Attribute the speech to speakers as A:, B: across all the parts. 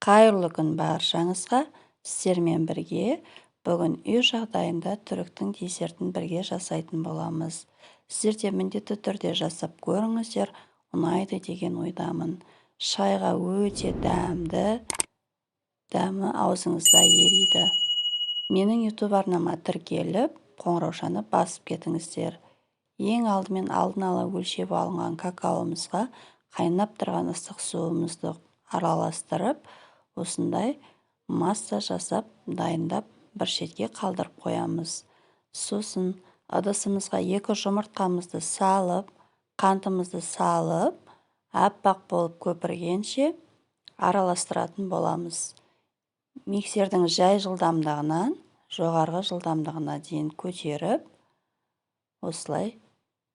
A: Қайырлы күн баршаңызға. Сіздермен бірге бүгін үй жағдайында түріктің десертін бірге жасайтын боламыз. Сіздер де міндетті түрде жасап көріңіздер, ұнайды деген ойдамын. Шайға өте дәмі аузыңызда ериді. Менің YouTube арнама тіркеліп, қоңыраушаны басып кетіңіздер. Ең алдымен алдын ала өлшеп алынған какаомызға қайнап тұрған ыстық суымызды араластырып, осындай масса жасап, дайындап бір шетке қалдырып қоямыз. Сосын ыдысымызға 2 жұмыртқамызды салып, қантымызды салып, аппақ болып көпіргенше араластыратын боламыз. Миксердің жай жылдамдығынан жоғарғы жылдамдығына дейін көтеріп, осылай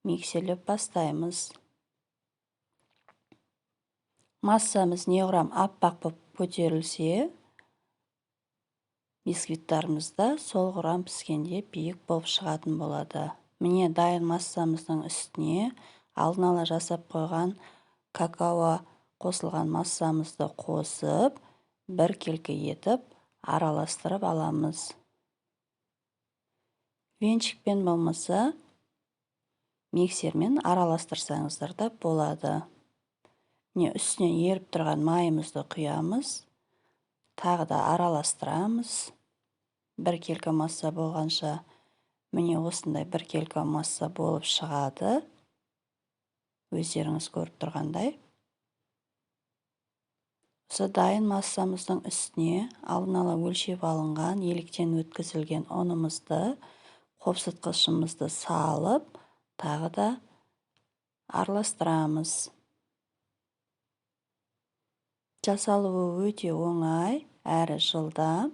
A: миксерлеп бастаймыз. Массамыз неғұрам аппақ болып көтерілсе, бисквиттарымызда солғырам піскенде биік болып шығатын болады. Міне дайын массамыздың үстіне алдын ала жасап қойған какао қосылған массамызды қосып, бір келкі етіп араластырып аламыз. Венчикпен болмаса, миксермен араластырсаңыздар да болады. Міне үстінен еріп тұрған майымызды құямыз, тағы да араластырамыз. Бір келкі масса болғанша, міне осындай бір келкі масса болып шығады. Өздеріңіз көріп тұрғандай. Осы дайын массамыздың үстіне алдын ала өлшеп алынған, електен өткізілген ұнымызды, қопсытқышымызды салып, тағы да араластырамыз. Жасалуы өте оңай, әрі жылдам.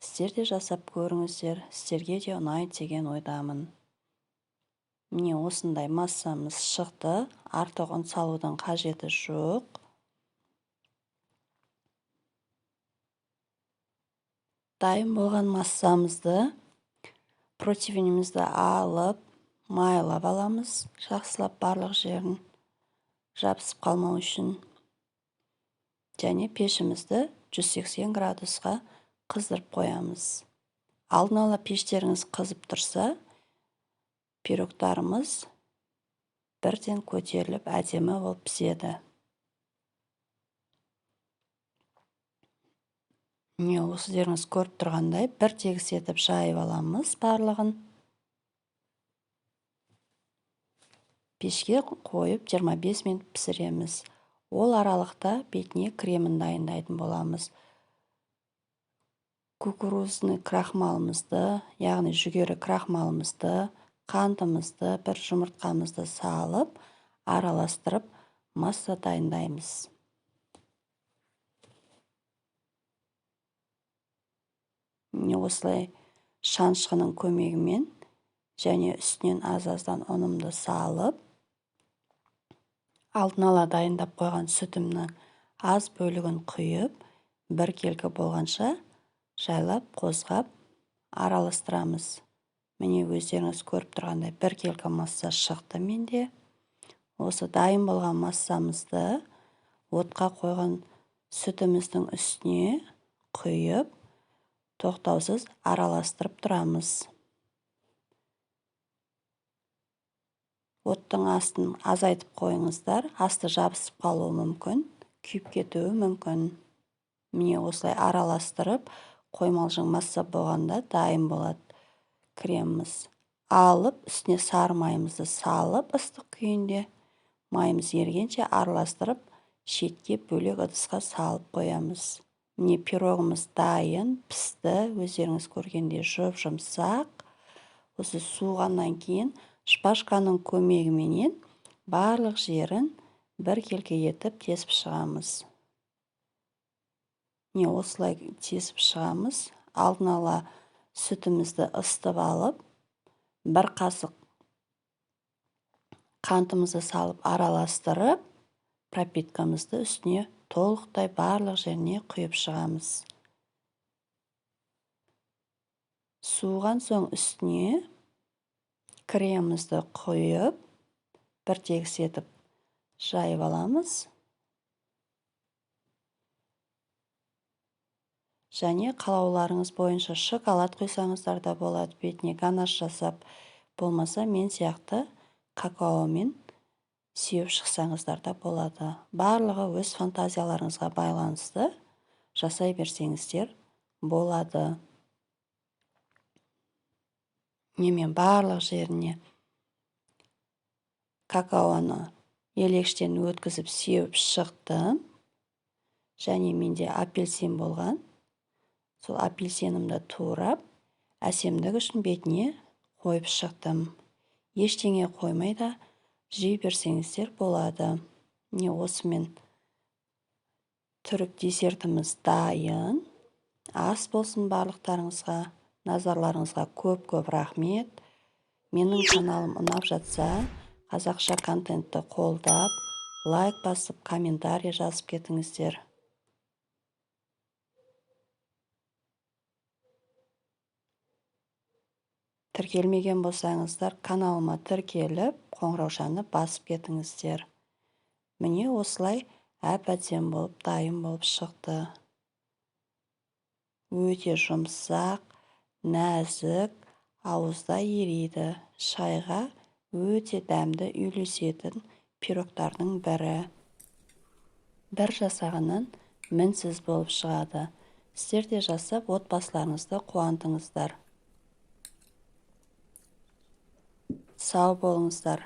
A: Сіздер де жасап көріңіздер, сіздерге де ұнайды деген ойдамын. Міне осындай массамыз шықты, артық ұн салудың қажеті жоқ. Дайын болған массамызды противенімізді алып, майлап аламыз, жақсылап барлық жерін жабысып қалмау үшін. Және пешімізді 180 градусқа қыздырып қоямыз. Алдын ала пештеріңіз қызып тұрса, пирогтарымыз бірден көтеріліп әдемі болып піседі. Міне өздеріңіз көріп тұрғандай, бір тегіс етіп жайып аламыз барлығын. Пешке қойып 25 минут пісіреміз. Ол аралықта бетіне кремін дайындайтын боламыз. Кукурузный крахмалымызды, яғни жүгері крахмалымызды, қантымызды, бір жұмыртқамызды салып, араластырып, масса дайындаймыз. Осылай шанышқының көмегімен және үстінен аз-аздан ұнымды салып, алдын ала дайындап қойған сүтімнің аз бөлігін құйып, бір келкі болғанша жайлап, қозғап, араластырамыз. Міне өздеріңіз көріп тұрғандай бір келкі масса шықты менде. Осы дайын болған массамызды отқа қойған сүтіміздің үстіне құйып, тоқтаусыз араластырып тұрамыз. Оттың астын азайтып қойыңыздар, асты жабысып қалуы мүмкін, күйіп кетуі мүмкін. Міне осылай араластырып, қоймалжың масса болғанда дайын болады креміміз. Алып, үстіне сары майымызды салып, ыстық күйінде майымыз ергенше араластырып, шетке бөлек ыдысқа салып қоямыз. Міне пирогымыз дайын, пісті, өздеріңіз көргенде жұп-жұмсақ. Осы суығаннан кейін шпажканың көмегіменен барлық жерін бір келкі етіп тесіп шығамыз. Міне осылай тесіп шығамыз. Алдын ала сүтімізді ыстып алып, бір қасық қантымызды салып араластырып, пропиткамызды үстіне толықтай барлық жеріне құйып шығамыз. Суыған соң үстіне кремімізді құйып, бір тегіс етіп жайып аламыз. және қалауларыңыз бойынша шоколад құйсаңыздар да болады, бетіне ганаш жасап, болмаса мен сияқты какаомен сеуіп шықсаңыздар да болады. Барлығы өз фантазияларыңызға байланысты жасай берсеңіздер болады. Мен барлық жеріне какаоны елештен өткізіп сеуіп шықтым. Және менде апельсин болған. Сол апельсинімді турап, әсемдік үшін бетіне қойып шықтым. Ештеңе қоймай да жей берсеңіздер болады. Осымен түрік десертіміз дайын. Ас болсын барлықтарыңызға. Назарларыңызға көп рахмет. Менің каналым ұнап жатса, қазақша контентті қолдап, лайк басып, комментарий жазып кетіңіздер. Тіркелмеген болсаңыздар, каналыма тіркеліп, қоңыраушаны басып кетіңіздер. Міне осылай әп-әдемі болып, дайын болып шықты. Өте жұмсақ, нәзік, ауызда ериді. Шайға өте дәмді үйлесетін пирогтардың бірі. Бір жасағаннан мінсіз болып шығады. Сіздер де жасап, отбасыларыңызды қуантыңыздар. Сау болыңыздар.